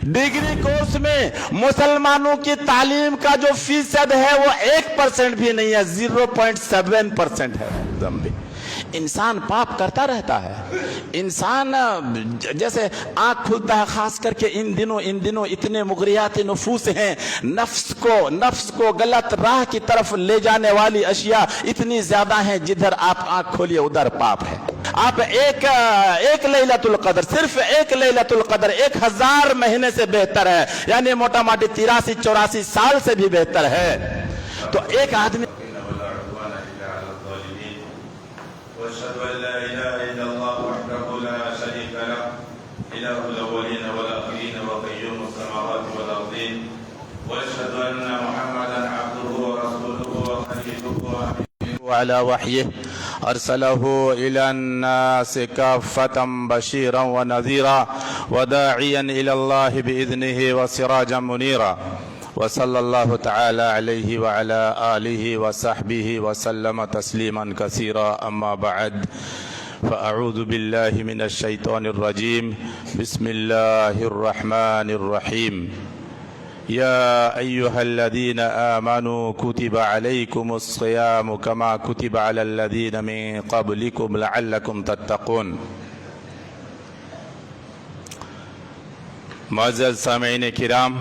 Degree course में मुसलमानों की तालीम का जो फीसद है वो 1% भी नहीं है, 0.7% है। एकदम भी इंसान पाप करता रहता है। इंसान जैसे आंख खुलता है, खास करके इन दिनों इतने मुगरियात नफूस हैं, नफ्स को गलत राह की तरफ ले जाने वाली अशिया इतनी ज्यादा हैं, जिधर आप आंख खोलिए उधर पाप है। आप एक लैलतुल कदर, सिर्फ एक लैलतुल कदर 1000 महीने से बेहतर है, यानी मोटा मोटी 83-84 साल से भी बेहतर है। तो एक आदमी वअला वहयिह अरसलहु इलन्नास काफ़तम बशीरन व नज़ीरा व दाइयन इलल्लाहि बिइज़निहि व सिराजन मुनीरा व सल्लल्लाहु तआला अलैहि व अला आलिहि व सहबिहि व सल्लम तस्लीमन कसीरा। अम्मा बअद फ़अऊज़ु बिल्लाहि मिनश शैतानिर रजीम। बिस्मिल्लाहिर रहमानिर रहीम। या अय्युहल्लज़ीना आमनू कुतिबा अलैकुमुस्सियामु कमा कुतिबा अलल्लज़ीना मिन क़ब्लिकुम लअल्लकुम तत्तक़ून। मुअज़्ज़ज़ सामिईन किराम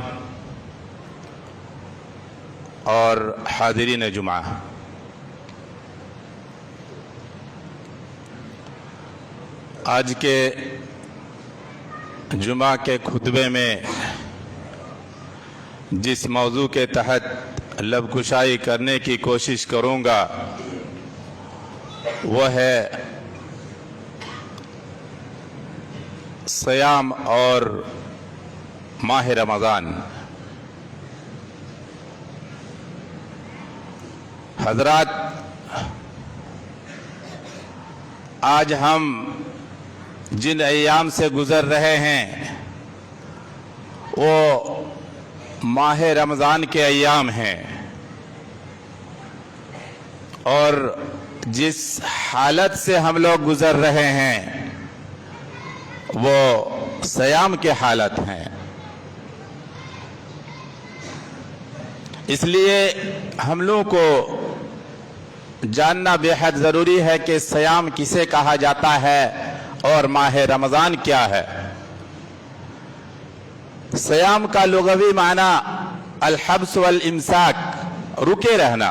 और हाज़िरीन जुमा, आज के जुमा के खुतबे में जिस मौजू के तहत लबकुशाई करने की कोशिश करूँगा वह है सियाम और माह रमज़ान। हज़रात, आज हम जिन अय्याम से गुज़र रहे हैं वो माह रमज़ान के अय्याम हैं, और जिस हालत से हम लोग गुज़र रहे हैं वो सियाम के हालत हैं। इसलिए हम लोगों को जानना बेहद ज़रूरी है कि सियाम किसे कहा जाता है और माह रमज़ान क्या है। सियाम का लुग़वी माना अल-हब्स वल इम्साक, रुके रहना,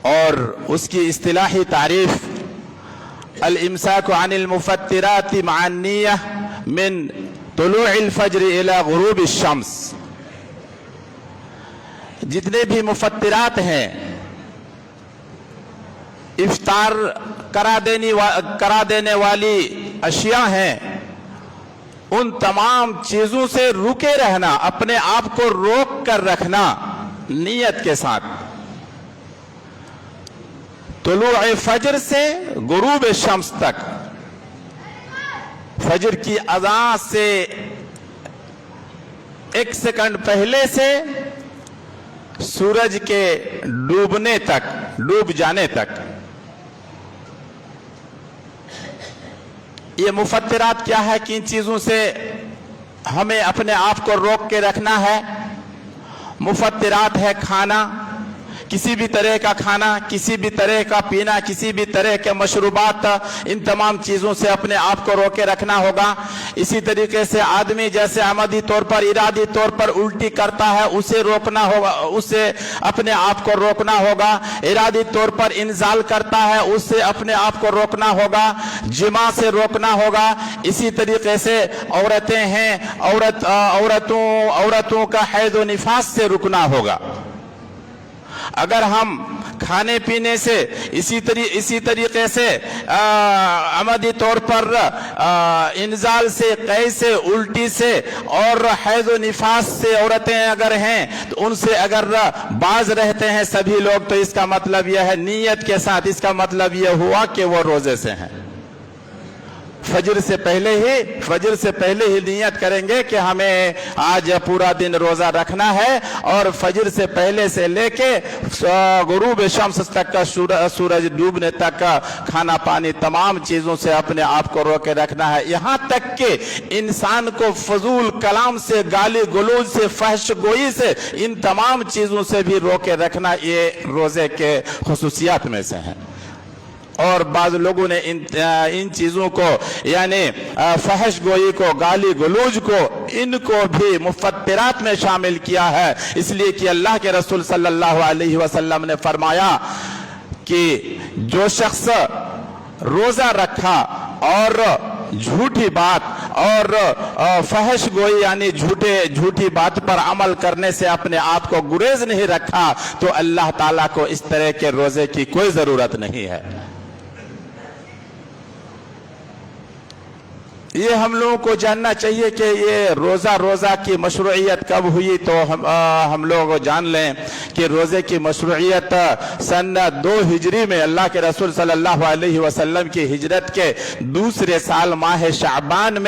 और उसकी इस्तिलाही तारीफ अल-इम्साक अनिल मुफत्तिराति मअन निय्यह मिन तुलूइल फज्र इला गुरूबिश शम्स। जितने भी मुफत्तिरात हैं, इफ्तार करा देने वाली अशिया हैं, उन तमाम चीजों से रुके रहना, अपने आप को रोक कर रखना नियत के साथ। तुलूए फजर से गुरूब शम्स तक, फजर की अज़ान से 1 सेकंड पहले से सूरज के डूबने तक, डूब जाने तक। ये मुफत्तिरात क्या है, किन चीज़ों से हमें अपने आप को रोक के रखना है। मुफत्तिरात है खाना, किसी भी तरह का खाना, किसी भी तरह का पीना, किसी भी तरह के मशरूबात, इन तमाम चीज़ों से अपने आप को रोके रखना होगा। इसी तरीके से आदमी जैसे आमदी तौर पर, इरादी तौर पर उल्टी करता है, उसे रोकना होगा, उससे अपने आप को रोकना होगा। इरादी तौर पर इंजाल करता है, उससे अपने आप को रोकना होगा। जिमा से रोकना होगा। इसी तरीके से औरतें हैं, औरतों का हैज़ व निफास से रुकना होगा। अगर हम खाने पीने से इसी तरीके से आमदी तौर पर इंजाल से, कै से, उल्टी से और हैज़ व निफास से औरतें अगर हैं तो उनसे अगर बाज रहते हैं सभी लोग, तो इसका मतलब यह है नियत के साथ, इसका मतलब यह हुआ कि वो रोजे से हैं। फजर से पहले ही नियत करेंगे कि हमें आज पूरा दिन रोजा रखना है, और फजर से पहले से लेके गुरूब शम्स तक का सूरज डूबने तक का खाना पानी तमाम चीजों से अपने आप को रोके रखना है। यहाँ तक कि इंसान को फजूल कलाम से, गाली गलौज से, फहश गोई से, इन तमाम चीजों से भी रोके रखना ये रोजे के खुसूसियात में से है। और बाज़ लोगों ने इन चीज़ों को यानी फहश गोई को, गाली गलौज को, इनको भी मुफत्तिरात में शामिल किया है, इसलिए कि अल्लाह के रसूल सल्लल्लाहु अलैहि वसल्लम ने फरमाया कि जो शख्स रोज़ा रखा और झूठी बात और फहश गोई यानी झूठी बात पर अमल करने से अपने आप को गुरेज नहीं रखा, तो अल्लाह ताला को इस तरह के रोजे की कोई ज़रूरत नहीं है। ये हम लोगों को जानना चाहिए कि ये रोज़ा की मशरूइयत कब हुई, तो हम लोग जान लें कि रोज़े की मशरूइयत सन 2 हिजरी में अल्लाह के रसूल सल्लल्लाहु अलैहि वसल्लम की हिजरत के दूसरे साल माह शाबान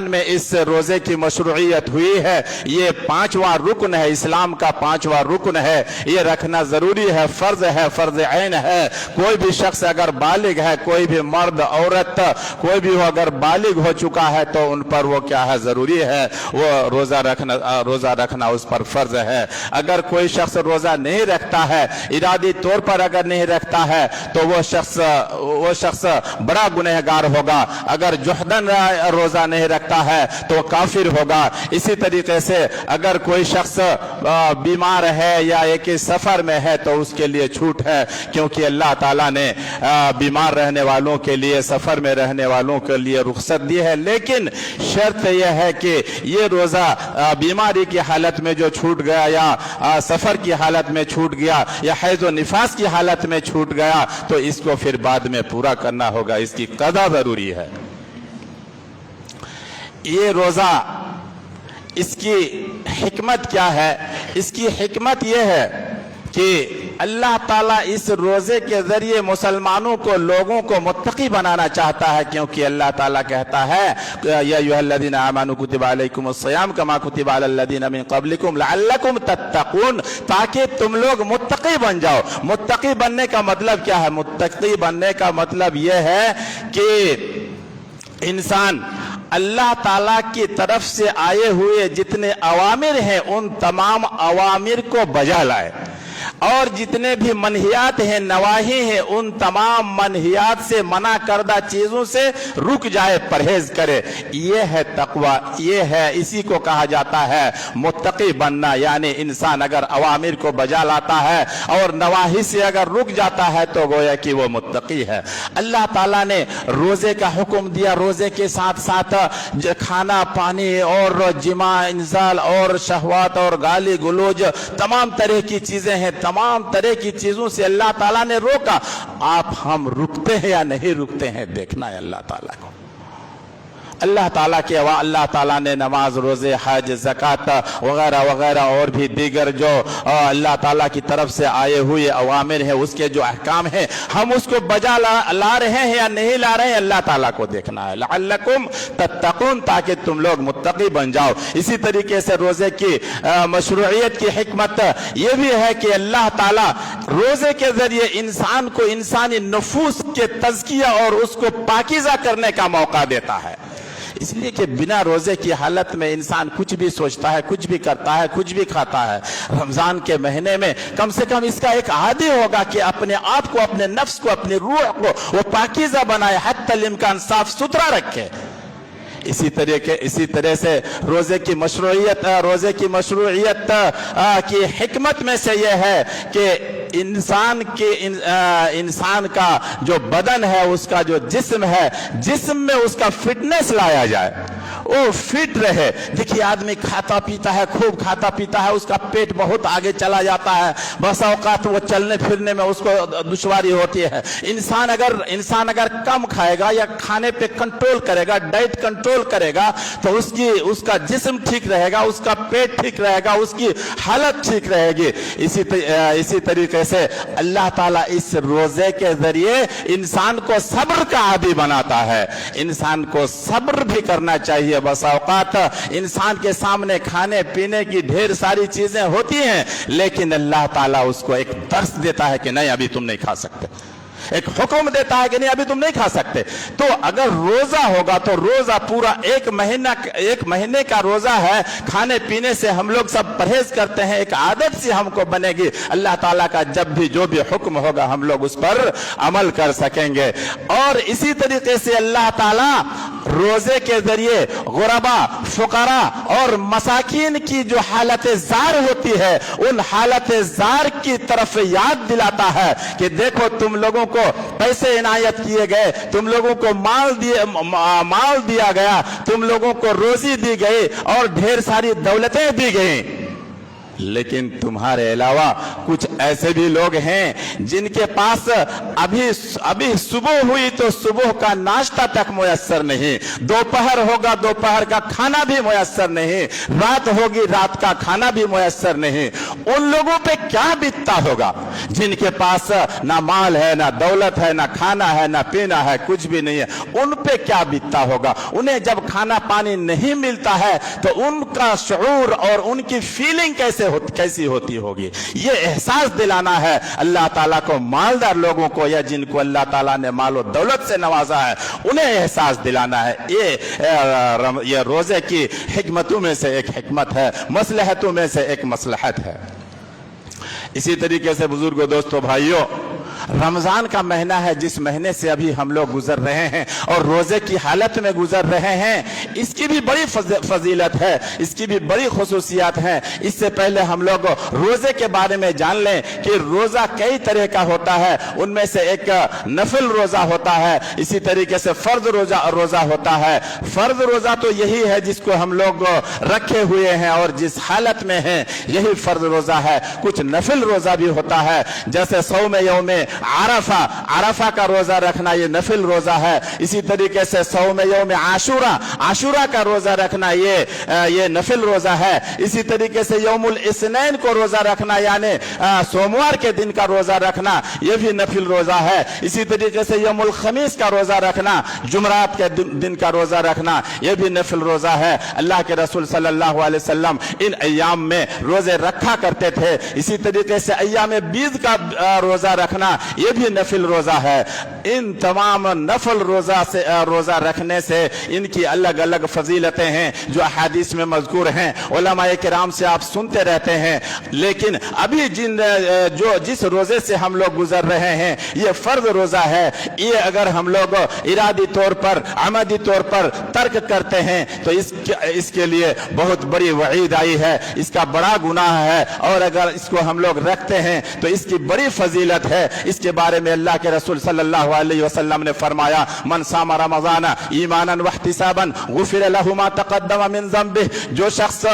में इस रोज़े की मशरूइयत हुई है। ये 5वां रुकन है, इस्लाम का 5वां रुकन है, ये रखना ज़रूरी है, फ़र्ज़ ऐन है। कोई भी शख्स अगर बालिग है, कोई भी मर्द औरत कोई भी हो अगर बालिग हो चुका है तो उन पर वो क्या है, जरूरी है, वो रोजा रखना उस पर फर्ज है। अगर कोई शख्स रोजा नहीं रखता है, इरादी तौर पर अगर नहीं रखता है, तो वो शख्स बड़ा गुनहगार होगा। अगर जुहदन रोजा नहीं रखता है तो काफिर होगा। इसी तरीके से अगर कोई शख्स बीमार है या एक सफर में है तो उसके लिए छूट है, क्योंकि अल्लाह ताला ने बीमार रहने वालों के लिए, सफर में रहने वालों के लिए रुखसत दी है। लेकिन शर्त यह है कि ये रोजा बीमारी की हालत में जो छूट गया या सफर की हालत में छूट गया या हैज व निफास की हालत में छूट गया तो इसको फिर बाद में पूरा करना होगा, इसकी कदा जरूरी है। ये रोजा, इसकी हिकमत क्या है? इसकी हिकमत यह है कि अल्लाह ताला इस रोजे के जरिए मुसलमानों को, लोगों को मुत्तकी बनाना चाहता है, क्योंकि अल्लाह ताला कहता है या अय्युहल्लज़ीना आमनू कुतिबा अलैकुमुस्सियाम कमा कुतिबा अलल्लज़ीना मिन क़ब्लिकुम लअल्लकुम तत्तक़ून, ताकि तुम लोग मुत्तकी बन जाओ। मुत्तकी बनने का मतलब क्या है? मुत्तकी बनने का मतलब यह है कि इंसान अल्लाह ताला की तरफ से आए हुए जितने अवामिर हैं उन तमाम अवामिर को बजा लाए, और जितने भी मनहियात हैं, नवाही हैं, उन तमाम मनहियात से, मना करदा चीजों से रुक जाए, परहेज करे। ये है तकवा, ये है, इसी को कहा जाता है मुत्तकी बनना। यानी इंसान अगर अवामिर को बजा लाता है और नवाही से अगर रुक जाता है तो गोया कि वो मुत्तकी है। अल्लाह ताला ने रोजे का हुक्म दिया, रोजे के साथ साथ खाना पानी और जिमा, इंजाल और शहवात और गाली गलौज, तमाम तरह की चीजें हैं, तमाम तरह की चीजों से अल्लाह ताला ने रोका। हम रुकते हैं या नहीं रुकते हैं, देखना है अल्लाह ताला को। अल्लाह ताला के अल्लाह ताला ने नमाज, रोजे, हज, ज़कात वगैरह वगैरह और भी दीगर जो अल्लाह ताला की तरफ से आए हुए अवामिर हैं, उसके जो अहकाम हैं, हम उसको बजा ला रहे हैं या नहीं ला रहे हैं, अल्लाह ताला को देखना है। लअल्लकुम तत्तक़ून, ताकि तुम लोग मुत्तकी बन जाओ। इसी तरीके से रोजे की मशरूइयत की हिकमत ये भी है कि अल्लाह ताला रोजे के जरिए इंसान को इंसानी नफूस के तज़किया और उसको पाकीज़ा करने का मौका देता है। इसलिए कि बिना रोजे की हालत में इंसान कुछ भी सोचता है, कुछ भी करता है, कुछ भी खाता है। रमजान के महीने में कम से कम इसका एक आदी होगा कि अपने आप को, अपने नफ्स को, अपनी रूह को वो पाकीज़ा बनाए, हत्तल इम्कान साफ सुथरा रखे। इसी तरह से रोजे की मशरूइयत की हिकमत में से यह है कि इंसान का जो बदन है, उसका जो जिस्म है, जिस्म में उसका फिटनेस लाया जाए, वो फिट रहे। देखिए आदमी खाता पीता है, खूब खाता पीता है, उसका पेट बहुत आगे चला जाता है, बस औकात वो चलने फिरने में उसको दुश्वारी होती है। इंसान अगर कम खाएगा या खाने पे कंट्रोल करेगा, डाइट कंट्रोल करेगा, तो उसका जिस्म ठीक रहेगा, उसका पेट ठीक रहेगा, उसकी हालत ठीक रहेगी। इसी तरीके से अल्लाह ताला इस रोजे के जरिए इंसान को सब्र का आदी बनाता है। इंसान को सब्र भी करना चाहिए। बस औकात इंसान के सामने खाने पीने की ढेर सारी चीजें होती हैं, लेकिन अल्लाह ताला उसको एक दर्स देता है कि नहीं अभी तुम नहीं खा सकते, एक हुक्म देता है कि नहीं अभी तुम नहीं खा सकते। तो अगर रोजा होगा तो रोजा पूरा एक महीने का रोजा है, खाने पीने से हम लोग सब परहेज करते हैं, एक आदत सी हमको बनेगी। अल्लाह ताला का जब भी जो भी हुक्म होगा हम लोग उस पर अमल कर सकेंगे। और इसी तरीके से अल्लाह ताला रोजे के जरिए गुरबा, फुकरा और मसाकीन की जो हालत जार होती है, उन हालत जार की तरफ याद दिलाता है कि देखो तुम लोगों को पैसे इनायत किए गए, तुम लोगों को माल दिया गया, तुम लोगों को रोजी दी गई और ढेर सारी दौलतें दी गई, लेकिन तुम्हारे अलावा कुछ ऐसे भी लोग हैं जिनके पास अभी सुबह हुई तो सुबह का नाश्ता तक मुयस्सर नहीं, दोपहर होगा दोपहर का खाना भी मुयस्सर नहीं, रात होगी रात का खाना भी मुयस्सर नहीं। उन लोगों पे क्या बीतता होगा जिनके पास ना माल है, ना दौलत है, ना खाना है, ना पीना है, कुछ भी नहीं है। उन पे क्या बीतता होगा। उन्हें जब खाना पानी नहीं मिलता है तो उनका शऊर और उनकी फीलिंग कैसी होती होगी। ये एहसास दिलाना है अल्लाह ताला को, मालदार लोगों को या जिनको अल्लाह ताला ने माल और दौलत से नवाजा है, उन्हें एहसास दिलाना है। ये रोजे की हिकमतों में से एक हिकमत है, मसलहतों में से एक मसलहत है। इसी तरीके से बुजुर्गों, दोस्तों, भाइयों, रमजान का महीना है जिस महीने से अभी हम लोग गुजर रहे हैं और रोजे की हालत में गुजर रहे हैं, इसकी भी बड़ी फजीलत है, इसकी भी बड़ी खुसूसियात हैं। इससे पहले हम लोग रोजे के बारे में जान लें कि रोजा कई तरह का होता है। उनमें से एक नफिल रोजा होता है, इसी तरीके से फर्ज रोजा होता है। फर्ज रोजा तो यही है जिसको हम लोग रखे हुए हैं और जिस हालत में हैं यही फर्ज रोजा है। कुछ नफिल रोजा भी होता है, जैसे सौम यौम आरफा का रोजा रखना, ये नफिल रोजा है। इसी तरीके से सौम यौम आशूरा का रोजा रखना, ये नफिल रोजा है। इसी तरीके से यौमुल इस्नैन को रोजा रखना, यानी सोमवार के दिन का रोजा रखना, ये भी नफिल रोजा है। इसी तरीके से यौमुल खमीस का रोजा रखना, जुमरात के दिन का रोजा रखना, ये भी नफिल रोजा है। अल्लाह के रसूल सल्लल्लाहु अलैहि वसल्लम इन अय्याम में रोजे रखा करते थे। इसी तरीके से अय्याम बीज का रोजा रखना, ये भी नफिल रोजा है। इन तमाम नफल रोजा रखने से इनकी अलग अलग फजीलतें हैं जो अहादीस में मज़कूर हैं, उलमाए किराम से आप सुनते रहते हैं। लेकिन अभी जिस रोजे से हम लोग गुजर रहे हैं ये फर्ज रोजा है, ये अगर हम लोग इरादी तौर पर, अमदी तौर पर तर्क करते हैं तो इसके लिए बहुत बड़ी वईद आई है, इसका बड़ा गुनाह है। और अगर इसको हम लोग रखते हैं तो इसकी बड़ी फजीलत है। इसके बारे में अल्लाह के रसूल सल्लल्लाहु अलैहि वसल्लम ने फरमाया, मन सामा रमज़ान ईमानन वहतिसाबन गुफिर लहु मा तक़द्दम मिन ज़ंबिह। जो शख्स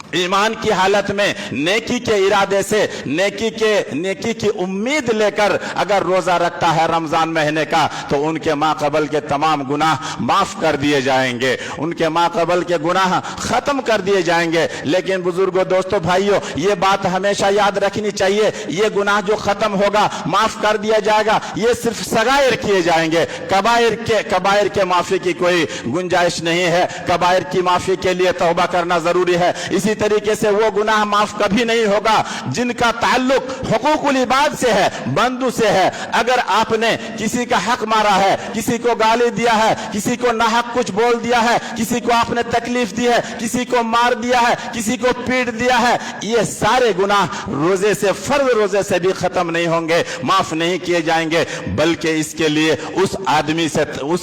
ईमान की हालत में नेकी के इरादे से, नेकी की उम्मीद लेकर अगर रोजा रखता है रमजान महीने का, तो उनके माक़बल के तमाम गुनाह माफ कर दिए जाएंगे, उनके माक़बल के गुनाह खत्म कर दिए जाएंगे। लेकिन बुजुर्गों, दोस्तों, भाइयों, ये बात हमेशा याद रखनी चाहिए, ये गुनाह जो खत्म होगा, माफ कर दिया जाएगा, ये सिर्फ सगायर किए जाएंगे। कबायर के माफी की कोई गुंजाइश नहीं है। कबायर की माफी के लिए तौबा करना जरूरी है। इसी तरीके से वो गुनाह माफ कभी नहीं होगा जिनका ताल्लुक हुकूकुल इबाद से है, बंदू से है। अगर आपने किसी का हक मारा है, किसी को गाली दिया है, किसी को नाहक कुछ बोल दिया है, किसी को आपने तकलीफ दी है, किसी को मार दिया है, किसी को पीट दिया है, ये सारे गुनाह रोजे से, फर्ज रोजे से भी खत्म नहीं होंगे, माफ नहीं किए जाएंगे, बल्कि इसके लिए उस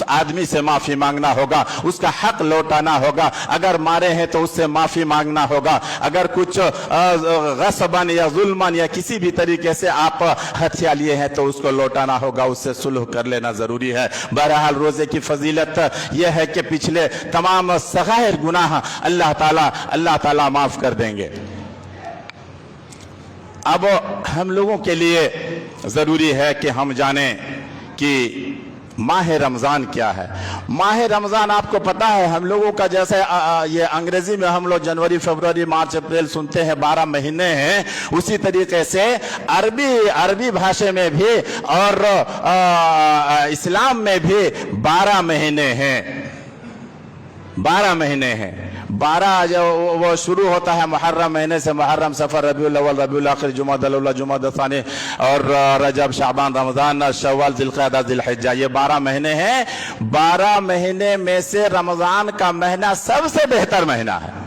आदमी से माफी मांगना होगा, उसका हक लौटाना होगा। अगर मारे हैं तो उससे माफी मांगना होगा। होगा। अगर कुछ गस्बन या जुल्मन या किसी भी तरीके से आप हथिया लिए हैं तो उसको लौटाना होगा, उससे सुलह कर लेना जरूरी है। बहरहाल रोजे की फजीलत यह है कि पिछले तमाम सगायर गुनाह अल्लाह ताला माफ कर देंगे। अब हम लोगों के लिए जरूरी है कि हम जानें कि माह रमज़ान क्या है। माह रमज़ान आपको पता है हम लोगों का, जैसे ये अंग्रेजी में हम लोग जनवरी फरवरी मार्च अप्रैल सुनते हैं 12 महीने हैं, उसी तरीके से अरबी भाषा में भी और इस्लाम में भी 12 महीने हैं। 12 महीने हैं। 12 जो वो शुरू होता है मुहर्रम महीने से, मुहर्रम सफर रबीउल अव्वल रबीउल आखिर जुमादुल अव्वल जुमादुल सानी और रजब शाबान रमजान शव्वाल जिलक़ादा जिलहिज्जा, ये 12 महीने हैं। 12 महीने में से रमजान का महीना सबसे बेहतर महीना है।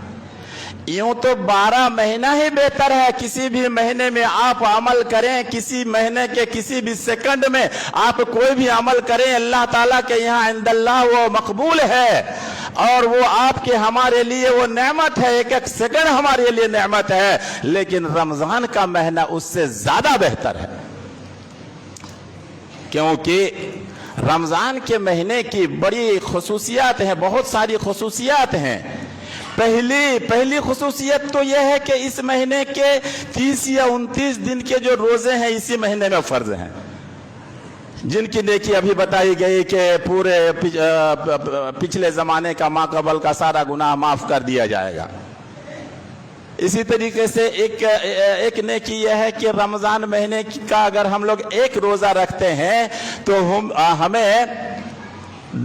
यूं तो 12 महीना ही बेहतर है। किसी भी महीने में आप अमल करें, किसी महीने के किसी भी सेकंड में आप कोई भी अमल करें, अल्लाह ताला के यहाँ इंदल्लाह वो मकबूल है और वो आपके हमारे लिए वो नेमत है। एक एक सेकंड हमारे लिए नेमत है। लेकिन रमजान का महीना उससे ज्यादा बेहतर है, क्योंकि रमजान के महीने की बड़ी खुसूसियात हैं, बहुत सारी खुसूसियात हैं। पहली खुसूसियत तो यह है कि इस महीने के 30 या 29 दिन के जो रोजे हैं इसी महीने में फर्ज हैं, जिनकी नेकी अभी बताई गई कि पूरे पिछले जमाने का माकबल का सारा गुनाह माफ कर दिया जाएगा। इसी तरीके से एक नेकी यह है कि रमजान महीने का अगर हम लोग एक रोजा रखते हैं तो हमें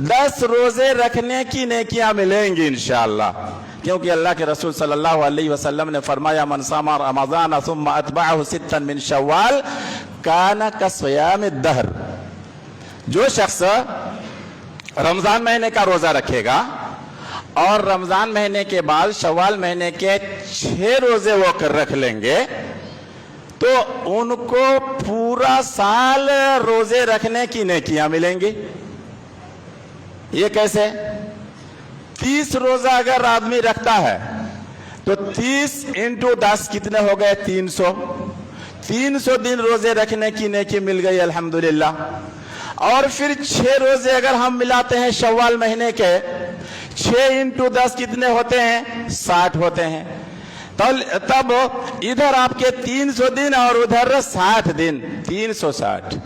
10 रोजे रखने की नेकियां मिलेंगी इंशाअल्लाह, क्योंकि अल्लाह के रसूल सल्लल्लाहु अलैहि वसल्लम ने फरमाया मन सामा रमज़ान सुम्मा अतबअहु सित्तन मिन शव्वाल काना कसियाम दहर। जो शख्स रमजान महीने का रोजा रखेगा और रमजान महीने के बाद शव्वाल महीने के 6 रोजे वो रख लेंगे तो उनको पूरा साल रोजे रखने की नेकियां मिलेंगी। ये कैसे? 30 रोजा अगर आदमी रखता है तो 30 × 10 कितने हो गए? 300। 300 दिन रोजे रखने की नेकी मिल गई अल्हम्दुलिल्लाह। और फिर 6 रोजे अगर हम मिलाते हैं शव्वाल महीने के, 6 × 10 कितने होते हैं? 60 होते हैं। तब इधर आपके 300 दिन और उधर 60 दिन, 360।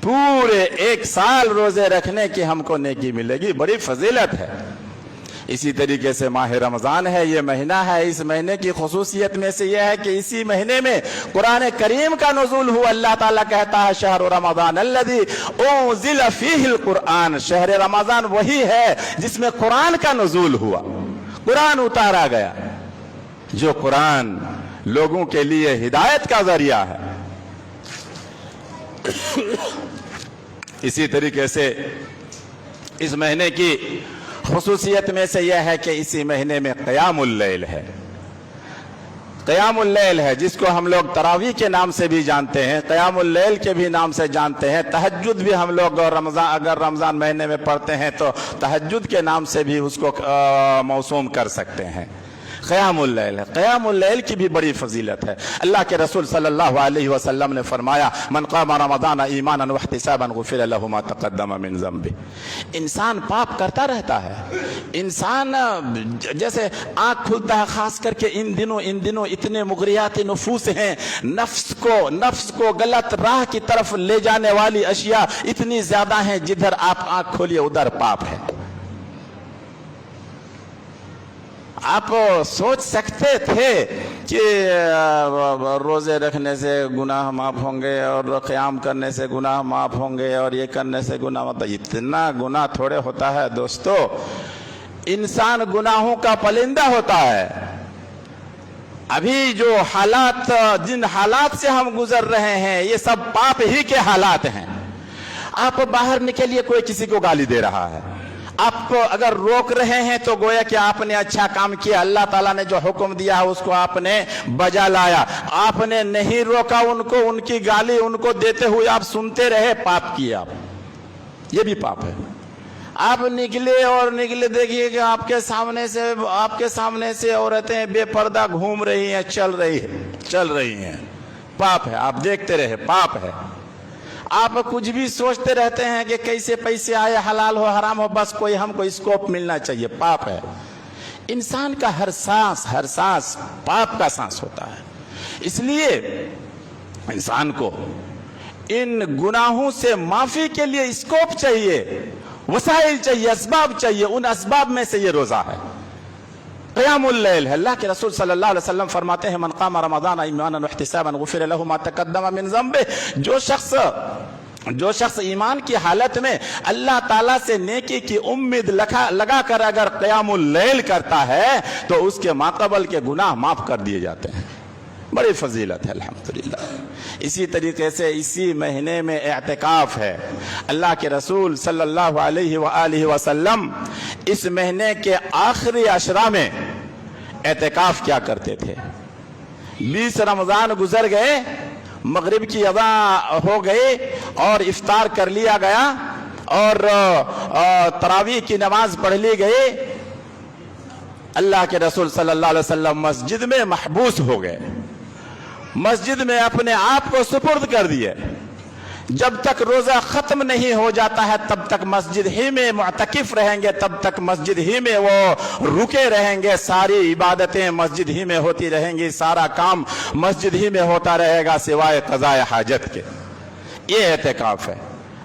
पूरे एक साल रोजे रखने की हमको नेकी मिलेगी। बड़ी फजीलत है। इसी तरीके से माह रमज़ान है, ये महीना है। इस महीने की खुसूसियत में से यह है कि इसी महीने में कुरान करीम का नुज़ूल हुआ। अल्लाह ताला कहता है शहर रमज़ान अल्लज़ी उन्ज़िल फ़ीहिल कुरान, शहर रमज़ान वही है जिसमें कुरान का नुज़ूल हुआ, कुरान उतारा गया, जो कुरान लोगों के लिए हिदायत का जरिया है। इसी तरीके से इस महीने की खुसूसियत में से यह है कि इसी महीने में क़यामुल लैल है। क़यामुल लैल है जिसको हम लोग तरावी के नाम से भी जानते हैं, क़यामुल लैल के भी नाम से जानते हैं। तहज्जुद भी हम लोग अगर रमज़ान महीने में पढ़ते हैं तो तहज्जुद के नाम से भी उसको मौसूम कर सकते हैं। क़यामुल लैल है। क़यामुल लैल की भी बड़ी फजीलत है। अल्लाह के रसूल सल्लल्लाहु अलैहि वसल्लम ने फरमाया मन क़ामा रमज़ान ईमानन व इहतिसाबन गुफ़िर लहु मा तक़द्दम मिन ज़ंबि। इंसान पाप करता रहता है। इंसान जैसे आँख खुलता है, खास करके इन दिनों इतने मुग़रियात नफूस हैं, नफ्स को गलत राह की तरफ ले जाने वाली अशिया इतनी ज़्यादा हैं, जिधर आप आँख खोलिए उधर पाप है। आप सोच सकते थे कि रोजे रखने से गुनाह माफ होंगे और क़याम करने से गुनाह माफ होंगे और ये करने से गुनाह, मतलब इतना गुनाह थोड़े होता है दोस्तों। इंसान गुनाहों का पलिंदा होता है। अभी जो हालात, जिन हालात से हम गुजर रहे हैं, ये सब पाप ही के हालात हैं। आप बाहर निकलिए, कोई किसी को गाली दे रहा है, आपको अगर रोक रहे हैं तो गोया कि आपने अच्छा काम किया, अल्लाह ताला ने जो हुक्म दिया है उसको आपने बजा लाया। आपने नहीं रोका उनको, उनकी गाली उनको देते हुए आप सुनते रहे, पाप किया आप, ये भी पाप है। آپ نکلے اور نکلے، دیکھیے کہ آپ کے سامنے سے عورتیں بے پردہ گھوم رہی ہیں، چل رہی ہیں، پاپ ہے، آپ دیکھتے رہے، پاپ ہے۔ آپ کچھ بھی سوچتے رہتے ہیں کہ کیسے پیسے آئے، حلال ہو حرام ہو، بس ہم کو اسکوپ ملنا چاہیے، پاپ ہے۔ انسان کا ہر سانس پاپ کا سانس ہوتا ہے۔ اس لیے انسان کو ان گناہوں سے معافی کے لیے اسکوپ چاہیے، وسائل چاہیے، اسباب چاہیے۔ ان اسباب میں سے یہ روزہ ہے، قیام اللیل ہے۔ اللہ کے رسول صلی اللہ علیہ وسلم فرماتے ہیں من قام رمضان ایمانا واحتسابا غفر له ما تقدم من ذنبه، جو شخص ایمان کی حالت میں اللہ تعالیٰ سے نیکی کی امید لگا کر اگر قیام اللیل کرتا ہے تو اس کے ماقبل کے گناہ معاف کر دیے جاتے ہیں۔ بڑی فضیلت ہے الحمدللہ۔ اسی طریقے سے اسی مہینے میں اعتکاف ہے۔ اللہ کے رسول صلی اللہ علیہ وآلہ وسلم اس مہینے کے آخری عشرہ میں اعتکاف کیا کرتے تھے۔ 20 رمضان گزر گئے، مغرب کی اذان ہو گئی اور افطار کر لیا گیا اور تراویح کی نماز پڑھ لی گئی۔ اللہ کے رسول صلی اللہ علیہ وسلم مسجد میں محبوس ہو گئے، مسجد میں اپنے آپ کو سپرد کر دیے۔ جب تک روزہ ختم نہیں ہو جاتا ہے تب تک مسجد ہی میں معتکف رہیں گے، تب تک مسجد ہی میں وہ رکے رہیں گے، ساری عبادتیں مسجد ہی میں ہوتی رہیں گی، سارا کام مسجد ہی میں ہوتا رہے گا سوائے قضاء حاجت کے۔ یہ اعتکاف ہے،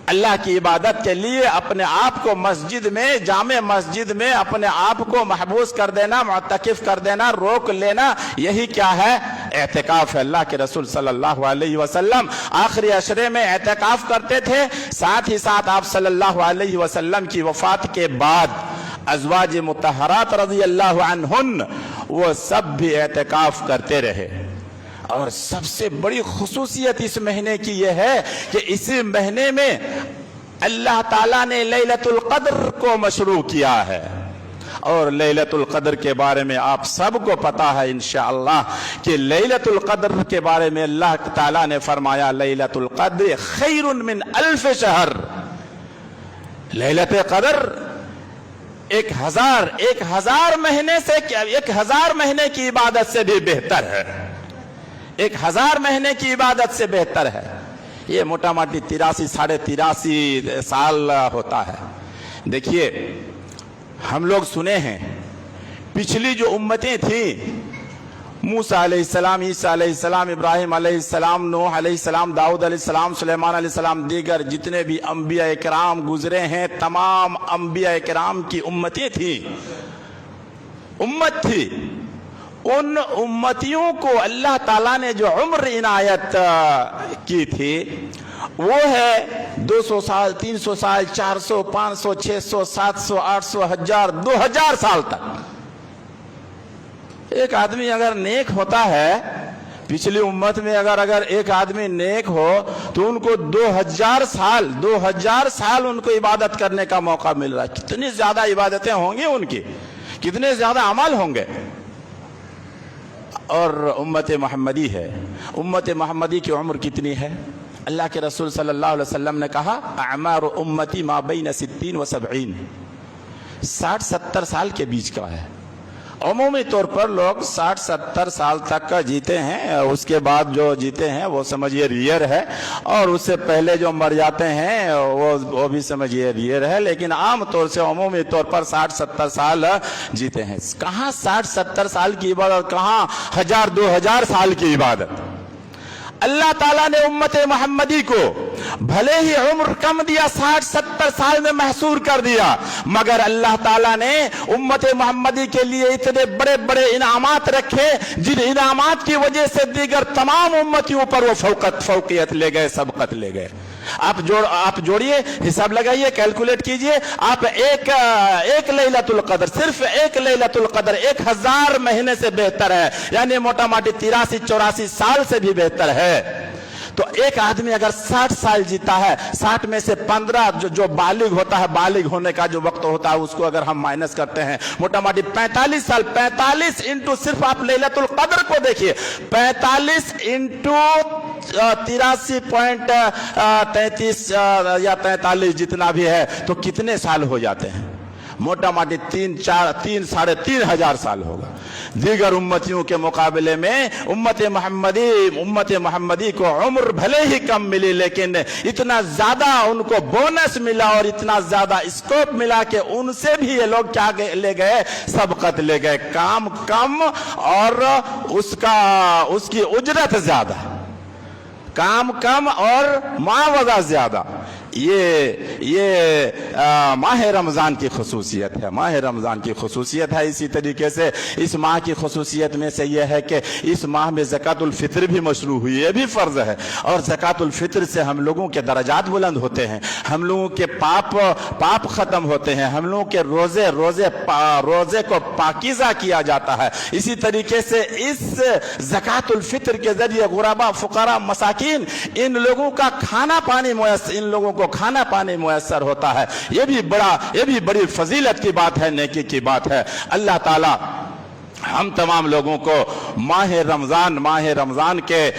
اللہ کی عبادت کے لیے اپنے آپ کو مسجد میں، جامع مسجد میں اپنے آپ کو محبوس کر دینا، معتکف کر دینا، روک لینا، یہی کیا ہے؟ اعتکاف ہے۔ اللہ کے رسول صلی اللہ علیہ وسلم آخری عشرے میں اعتکاف کرتے تھے۔ ساتھ ہی ساتھ آپ صلی اللہ علیہ وسلم کی وفات کے بعد ازواج مطہرات رضی اللہ عنہن وہ سب بھی اعتکاف کرتے رہے۔ اور سب سے بڑی خصوصیت اس مہینے کی یہ ہے کہ اسی مہینے میں اللہ تعالیٰ نے لیلۃ القدر کو مشروع کیا ہے۔ اور لیلۃ القدر کے بارے میں آپ سب کو پتا ہے انشاءاللہ کہ لیلۃ القدر کے بارے میں اللہ تعالیٰ نے فرمایا لیلۃ القدر خیر من 1000 شہر۔ لیلۃ قدر 1000 مہینے کی عبادت سے بھی بہتر ہے، 1000 مہینے کی عبادت سے بہتر ہے۔ یہ موٹا ماٹی 83 سال ہوتا ہے۔ دیکھیے ہم لوگ سنے ہیں پچھلی جو امتیں تھیں، موسیٰ علیہ السلام، عیسیٰ علیہ السلام، ابراہیم علیہ السلام، نوح علیہ السلام، داؤد علیہ السلام، سلیمان علیہ السلام، دیگر جتنے بھی انبیاء کرام گزرے ہیں، تمام انبیاء کرام کی امتیں تھیں، امت تھی۔ ان امتیوں کو اللہ تعالیٰ نے جو عمر عنایت کی تھی وہ ہے 200 سال، 300 سال، 400، 500، 600، 700، 800، 1000، 2000 سال تک۔ ایک آدمی اگر نیک ہوتا ہے، پچھلی امت میں اگر ایک آدمی نیک ہو تو ان کو 2000 سال ان کو عبادت کرنے کا موقع مل رہا ہے۔ کتنی زیادہ عبادتیں ہوں گی ان کی، کتنے زیادہ عمل ہوں گے۔ اور امت محمدی ہے، امت محمدی کی عمر کتنی ہے؟ اللہ کے رسول صلی اللہ علیہ وسلم نے کہا اعمار امتی ما بین 60 و 70، 60-70 سال کے بیچ کا ہے۔ عمومی طور پر لوگ 60-70 سال تک کا جیتے ہیں، اس کے بعد جو جیتے ہیں وہ سمجھیے ریئر ہے، اور اس سے پہلے جو مر جاتے ہیں وہ بھی سمجھیے ریئر ہے، لیکن عام طور سے عمومی طور پر 60-70 سال جیتے ہیں۔ کہاں 60-70 سال کی عبادت، کہاں 1000-2000 سال کی عبادت۔ اللہ تعالیٰ نے امت محمدی کو بھلے ہی عمر کم دیا، 60-70 سال میں محصور کر دیا، مگر اللہ تعالیٰ نے امت محمدی کے لیے اتنے بڑے بڑے انعامات رکھے جن انعامات کی وجہ سے دیگر تمام امتیوں پر وہ فوقیت لے گئے، سبقت لے گئے۔ آپ جوڑیے، حساب لگائیے، کیلکولیٹ کیجئے، آپ ایک لیلۃ القدر، صرف ایک لیلۃ القدر 1000 مہینے سے بہتر ہے، یعنی موٹا ماٹی 83-84 سال سے بھی بہتر ہے۔ تو ایک آدمی اگر 60 سال جیتا ہے، 60 میں سے 15 جو بالغ ہوتا ہے، بالغ ہونے کا جو وقت ہوتا ہے اس کو اگر ہم مائنس کرتے ہیں، موٹا ماٹی 45 سال، 45 انٹو صرف آپ لیلۃ القدر کو دیکھیے، 45 انٹو 83.33 या 43 जितना भी है, तो कितने साल हो जाते हैं? मोटा मोटी 3 साढ़े 3 हजार साल होगा। दीगर उम्मतियों के मुकाबले में उम्मत मोहम्मदी को उम्र भले ही कम मिली, लेकिन इतना ज्यादा उनको बोनस मिला और इतना ज्यादा स्कोप मिला कि उनसे भी ये लोग क्या ले गए? सबकत ले गए। काम कम और उसकी उजरत ज्यादा, काम कम और मुआवजा ज्यादा। ये माह रमज़ान की खसूसियत है, माह रमज़ान की खसूसियत है। इसी तरीके से इस माह की खसूसियत में से यह है कि इस माह में ज़कातुल फ़ित्र भी मशरू हुई, ये भी फ़र्ज़ है। और ज़कातुल फ़ित्र से हम लोगों के दर्जात बुलंद होते हैं, हम लोगों के पाप ख़त्म होते हैं, हम लोगों के रोज़े को पाकीज़ा किया जाता है। इसी तरीके से इस ज़कातुल फ़ित्र के ज़रिए गुरबा, फ़ुक़रा, मसाकीन, इन लोगों का खाना पानी मुयस्सर होता है। ये भी बड़ी फजीलत की बात है, नेकी की बात है। अल्लाह ताला हम तमाम लोगों को माह रमज़ान के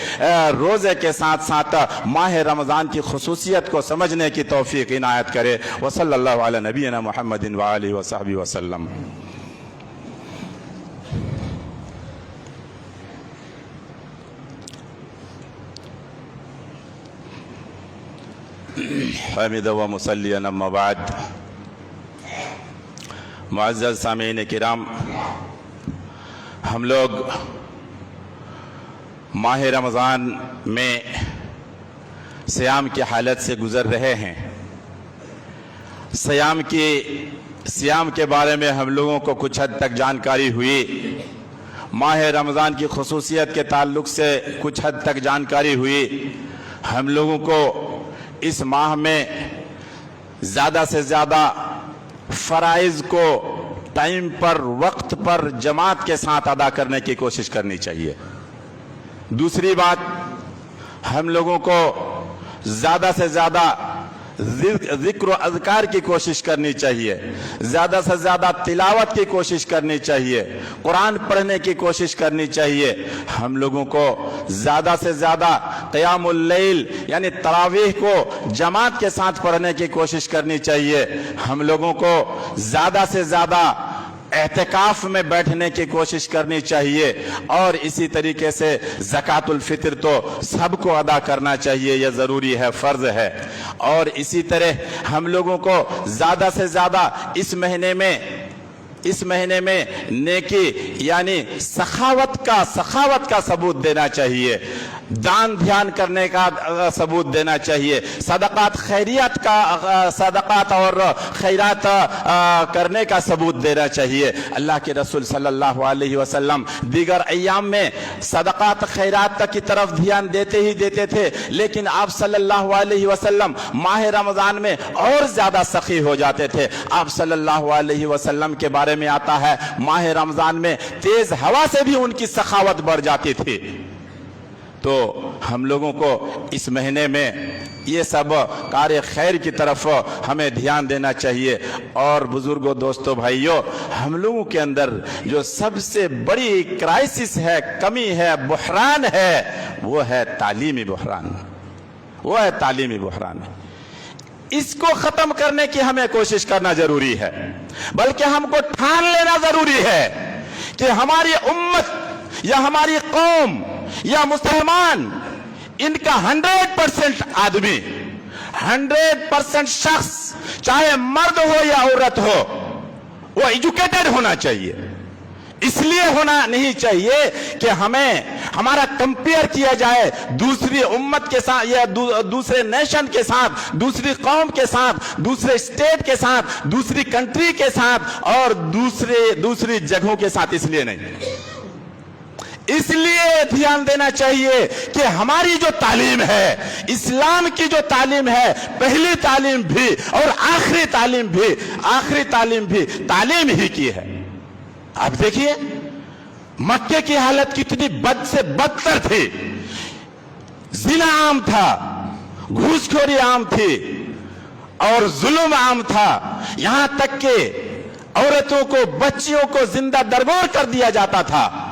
रोज़े के साथ साथ माह रमज़ान की खुसूसियत को समझने की तौफीक इनायत करे। व सल्लल्लाहु अला नबीना मुहम्मदिन व आलिहि व सहबिहि व सल्लम। हामिद व मुसल्लियन अम्मा बाद। मुअज़्ज़ज़ सामीन किराम, हम लोग माह रमज़ान में सियाम की हालत से गुज़र रहे हैं। सियाम के बारे में हम लोगों को कुछ हद तक जानकारी हुई, माह रमज़ान की खुसूसियत के ताल्लुक़ से कुछ हद तक जानकारी हुई। हम लोगों को इस माह में ज़्यादा से ज़्यादा फ़राइज़ को टाइम पर, वक्त पर, जमात के साथ अदा करने की कोशिश करनी चाहिए। दूसरी बात, हम लोगों को ज़्यादा से ज़्यादा ज़िक्र व अज़कार की कोशिश करनी चाहिए, ज़्यादा से ज़्यादा तिलावत की कोशिश करनी चाहिए, कुरान पढ़ने की कोशिश करनी चाहिए। हम लोगों को ज़्यादा से ज़्यादा क़ियामुल लैल यानी तरावीह को जमात के साथ पढ़ने की कोशिश करनी चाहिए। हम लोगों को ज़्यादा से ज़्यादा एहतिकाफ में बैठने की कोशिश करनी चाहिए। और इसी तरीके से ज़कातुल फ़ित्र तो सबको अदा करना चाहिए, यह ज़रूरी है, फ़र्ज़ है। और इसी तरह हम लोगों को ज़्यादा से ज़्यादा इस महीने में नेकी यानी सखावत का सबूत देना चाहिए, दान ध्यान करने का सबूत देना चाहिए, सदक़ात और खैरात करने का सबूत देना चाहिए। अल्लाह के रसूल सल्लल्लाहु अलैहि वसल्लम दीगर अय्याम में सदक़ात खैरात की तरफ ध्यान देते ही देते थे, लेकिन आप सल्लल्लाहु अलैहि वसल्लम माह रमज़ान में और ज़्यादा सखी हो जाते थे। आप सल्लल्लाहु अलैहि वसल्लम के बारे में आता है, माह रमज़ान में तेज हवा से भी उनकी सखावत बढ़ जाती थी। तो हम लोगों को इस महीने में ये सब कार्य खैर की तरफ हमें ध्यान देना चाहिए। और बुजुर्गों, दोस्तों, भाइयों, हम लोगों के अंदर जो सबसे बड़ी क्राइसिस है, कमी है, बुहरान है, वो है तालीमी बुहरान। इसको खत्म करने की हमें कोशिश करना जरूरी है, बल्कि हमको ठान लेना जरूरी है कि हमारी उम्मत या हमारी कौम या मुसलमान, इनका 100% आदमी, 100% शख्स, चाहे मर्द हो या औरत हो, वो एजुकेटेड होना चाहिए। इसलिए होना नहीं चाहिए कि हमारा कंपेयर किया जाए दूसरी उम्मत के साथ या दूसरे नेशन के साथ, दूसरी कौम के साथ, दूसरे स्टेट के साथ, दूसरी कंट्री के साथ और दूसरी जगहों के साथ। इसलिए नहीं, इसलिए ध्यान देना चाहिए कि हमारी जो तालीम है, इस्लाम की जो तालीम है, पहली तालीम भी और आखिरी तालीम भी तालीम ही की है। आप देखिए मक्के की हालत कितनी बद से बदतर थी। जिना आम था, घूसखोरी आम थी और जुल्म आम था। यहां तक कि औरतों को, बच्चियों को जिंदा दरगोर कर दिया जाता था।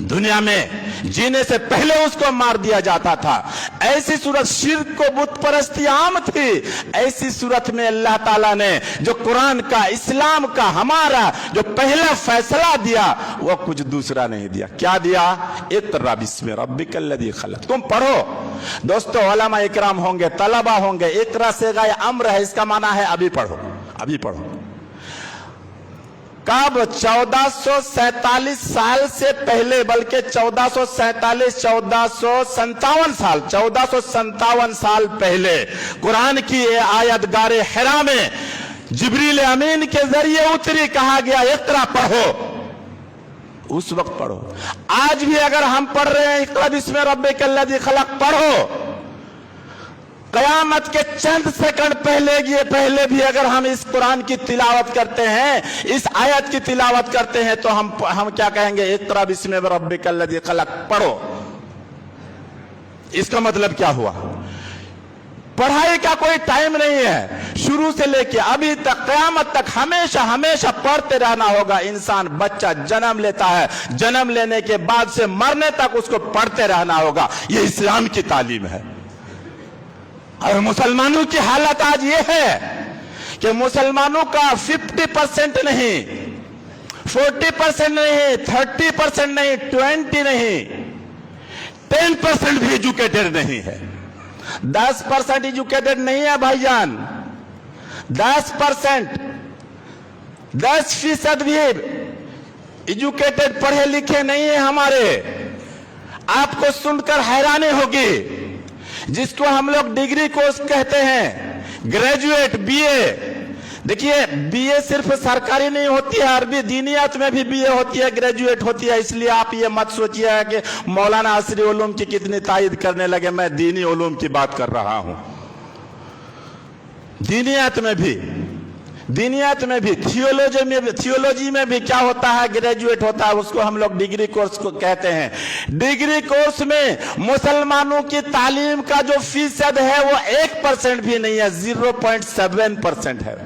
दुनिया में जीने से पहले उसको मार दिया जाता था। ऐसी सूरत शिर्क को बुत परस्ती आम थी। ऐसी सूरत में अल्लाह ताला ने जो कुरान का, इस्लाम का हमारा जो पहला फैसला दिया वो कुछ दूसरा नहीं दिया। क्या दिया? इक़रा बिस्मि रब्बिकल लज़ी खलक़। तुम पढ़ो। दोस्तों उलमा इकराम होंगे, तलबा होंगे, इक़रा से गाय अम्र है, इसका माना है अभी पढ़ो, अभी पढ़ो। कब? 1447 साल से पहले, बल्कि 1447 1457 साल पहले कुरान की ये आयत गारे हिरा में जिब्रील अमीन के जरिए उतरी। कहा गया इक़रा पढ़ो, उस वक्त पढ़ो। आज भी अगर हम पढ़ रहे हैं इक़रा बिस्मि रब्बिकल लज़ी खलक़ पढ़ो, क़यामत के चंद सेकंड पहले भी अगर हम इस कुरान की तिलावत करते हैं, इस आयत की तिलावत करते हैं, तो हम क्या कहेंगे? इक़रा बिस्मि रब्बिकल लज़ी खलक़ पढ़ो। इसका मतलब क्या हुआ? पढ़ाई का कोई टाइम नहीं है। शुरू से लेके अभी तक क़यामत तक हमेशा पढ़ते रहना होगा। इंसान, बच्चा जन्म लेता है, जन्म लेने के बाद से मरने तक उसको पढ़ते रहना होगा। यह इस्लाम की तालीम है। और मुसलमानों की हालत आज ये है कि मुसलमानों का 50% नहीं, 40% नहीं, 30% नहीं, 20 नहीं, 10% भी एजुकेटेड नहीं है। 10% एजुकेटेड नहीं है भाईजान। 10%, 10% भी एजुकेटेड, पढ़े लिखे नहीं है हमारे। आपको सुनकर हैरानी होगी, जिसको हम लोग डिग्री कोर्स कहते हैं, ग्रेजुएट, बीए। देखिए बीए सिर्फ सरकारी नहीं होती है, अरबी दीनियत में भी बीए होती है, ग्रेजुएट होती है। इसलिए आप ये मत सोचिए कि मौलाना असरी उलूम की कितनी तायद करने लगे। मैं दीनी उलूम की बात कर रहा हूं। दीनियत में भी, थियोलॉजी में भी क्या होता है? ग्रेजुएट होता है, उसको हम लोग डिग्री कोर्स को कहते हैं। डिग्री कोर्स में मुसलमानों की तालीम का जो फीसद है वो 1% भी नहीं है, 0.7% है।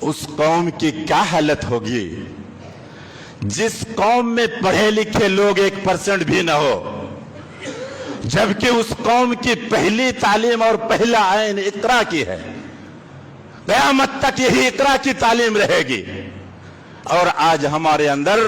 उस कौम की क्या हालत होगी जिस कौम में पढ़े लिखे लोग 1% भी ना हो, जबकि उस कौम की पहली तालीम और पहला आइन इक़रा की है। क़यामत तक यही इक़रा की तालीम रहेगी। और आज हमारे अंदर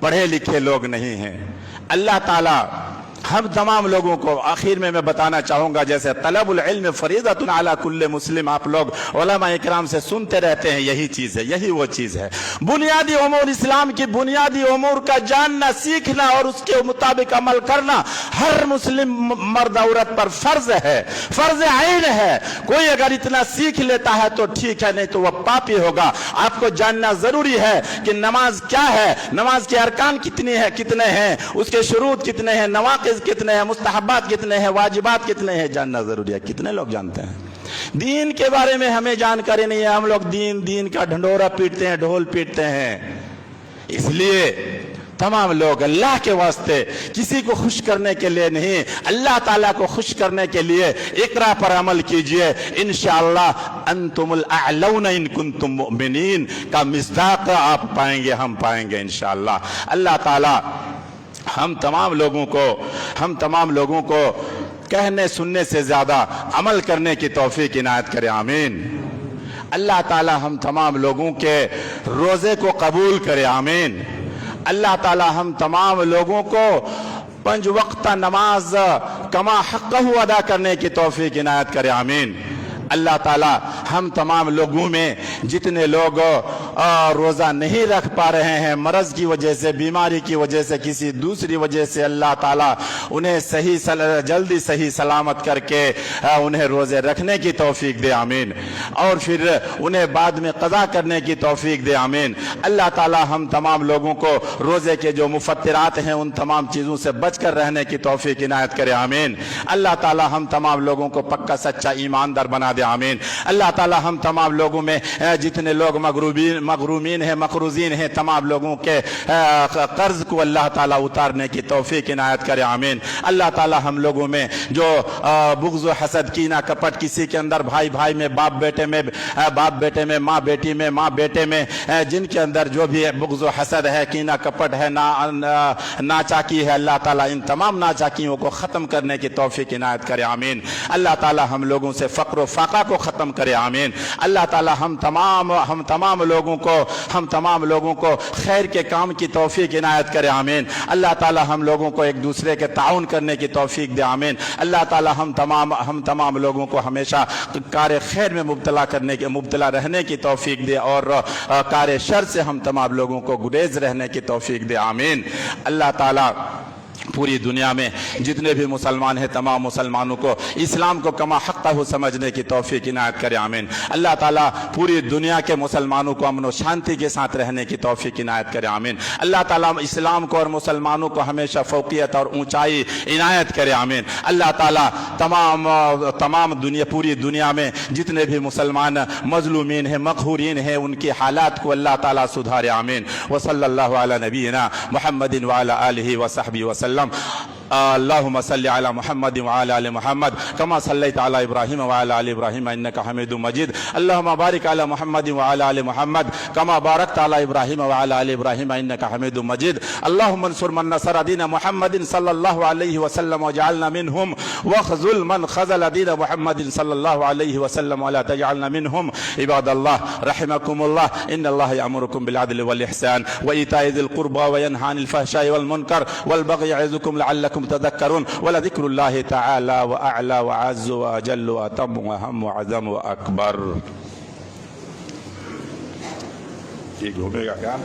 पढ़े लिखे लोग नहीं हैं। अल्लाह ताला हम तमाम लोगों को आखिर में मैं बताना चाहूंगा, जैसे तलबुल इल्म फरीज़तुन अला कुल्ले मुस्लिम, आप लोग उलमा इकराम से सुनते रहते हैं, यही चीज है, यही वो चीज है। बुनियादी उमूर, इस्लाम की बुनियादी उमूर का जानना, सीखना और उसके मुताबिक अमल करना हर मुस्लिम मर्द औरत पर फर्ज है, फर्ज आइन है। कोई अगर इतना सीख लेता है तो ठीक है, नहीं तो वह पापी होगा। आपको जानना जरूरी है कि नमाज क्या है, नमाज के अरकान कितने हैं, उसके शुरूत कितने हैं, नवाक़िज़ कितने हैं, मुस्तहब्बात कितने हैं, वाजिबात कितने हैं, जानना जरूरी है। कितने लोग जानते हैं? दीन के बारे में हमें जानकारी नहीं है। हम लोग दीन का ढंढोरा पीटते हैं, ढोल पीटते हैं। इसलिए तमाम लोग अल्लाह के वास्ते, किसी को खुश करने के लिए नहीं, अल्लाह ताला को खुश करने के लिए इक़रा पर अमल कीजिए। इंशाअल्लाह अंतुमुल अअलौना इन कुंतुम मुमिनीन का मिस्दाक़ आप पाएंगे, हम पाएंगे इंशाअल्लाह। अल्लाह ताला हम तमाम लोगों को कहने सुनने से ज्यादा अमल करने की तौफीक इनायत करे, आमीन। अल्लाह ताला हम तमाम लोगों के रोजे को कबूल करे, आमीन। अल्लाह ताला हम तमाम लोगों को 5 वक्त नमाज कमा हक़्क़हू अदा करने की तौफीक इनायत करे, आमीन। अल्लाह ताला हम तमाम लोगों में जितने लोग रोज़ा नहीं रख पा रहे हैं, मरज़ की वजह से, बीमारी की वजह से, किसी दूसरी वजह से, अल्लाह ताला उन्हें जल्दी सही सलामत करके उन्हें रोज़े रखने की तौफीक दे, आमीन। और फिर उन्हें बाद में क़ज़ा करने की तौफीक दे, आमीन। अल्लाह ताला हम तमाम लोगों को रोज़े के जो मुफ़त्तिरात हैं उन तमाम चीज़ों से बच कर रहने की तौफीक इनायत करे, आमीन। अल्लाह ताला हम तमाम लोगों को पक्का सच्चा ईमानदार बना दे, आमीन। अल्लाह ताला हम तमाम लोगों में जितने लोग मगरूमीन हैं, मकरूजीन हैं, तमाम लोगों के कर्ज को अल्लाह ताला उतारने की तौफीक इनायत करे, आमीन। अल्लाह ताला हम लोगों में जो बुग़्ज़ व हसद, कीना कपट किसी के अंदर, भाई भाई में, बाप बेटे में, बाप बेटे में, माँ बेटी में, माँ बेटे में, जिनके अंदर जो भी बुग़्ज़ व हसद है, कीना कपट है, नाचाकी है, अल्लाह ताला इन तमाम नाचाकियों को ख़त्म करने की तौफीक इनायत करे, आमीन। अल्लाह ताला हम लोगों से फ़क्र व फ़ाक़ा को ख़त्म करे, आमीन। अल्लाह ताला हम तमाम लोगों को खैर के काम की तौफीक इनायत करे, आमीन। अल्लाह ताला हम लोगों को एक दूसरे के ताउन करने की तौफीक दे, आमीन। अल्लाह ताला हम तमाम लोगों को हमेशा कार खैर में मुब्तला रहने की तौफीक दे और कार शर से हम तमाम लोगों को गुरेज रहने की तौफीक दे, आमीन। अल्लाह ताला पूरी दुनिया में जितने भी मुसलमान हैं तमाम मुसलमानों को इस्लाम को कमा हक़्क़ा हो समझने की तौफीक इनायत करे, आमीन। अल्लाह ताला पूरी दुनिया के मुसलमानों को अमन व शांति के साथ रहने की तौफीक इनायत करे, आमीन। अल्लाह ताला इस्लाम को और मुसलमानों को हमेशा फ़ौक़ियत और ऊंचाई इनायत करे, आमीन। अल्लाह ताला पूरी दुनिया में जितने भी मुसलमान मज़लूमीन हैं, मक़हूरीन हैं, उनकी हालात को अल्लाह ताला सुधारे, आमीन। व सल्लल्लाहु अला नबीना मुहम्मदिन व अला आलिहि व सहबिहि वसल्लम। अल्लाहुम्मा सल्लि अला मुहम्मद व अला आलि मुहम्मद कमा सल्लैता अला इब्राहीम व अला आलि इब्राहीम इन्नका हमीदुम मजीद। अल्लाहुम्मा बारिक अला मुहम्मद व अला आलि मुहम्मद कमा बारकता अला इब्राहीम व अला आलि इब्राहीम इन्नका हमीदुम मजीद। अल्लाहुम्मा अंसुर मन नसर दीन मुहम्मद सल्लल्लाहु अलैहि वसल्लम वजअलना मिनहुम वख़ज़ुल मन ख़ज़ल दीन मुहम्मद सल्लल्लाहु अलैहि वसल्लम वला तजअलना मिनहुम। इबादल्लाह रहिमकुमुल्लाह, इन्नल्लाह यअमुरुकुम बिल अदल वल इहसान व ईताइ ज़िल क़ुरबा व यनहा अनिल फ़हशाइ वल मुनकर वल बग़य यअज़ुकुम लअल्लकुम तज़क्करून वलज़िक्रुल्लाहि तआला व अअला व अज़्ज़ व अजल व अतम व अहम व अज़म व अकबर। ये घूमेगा क्या?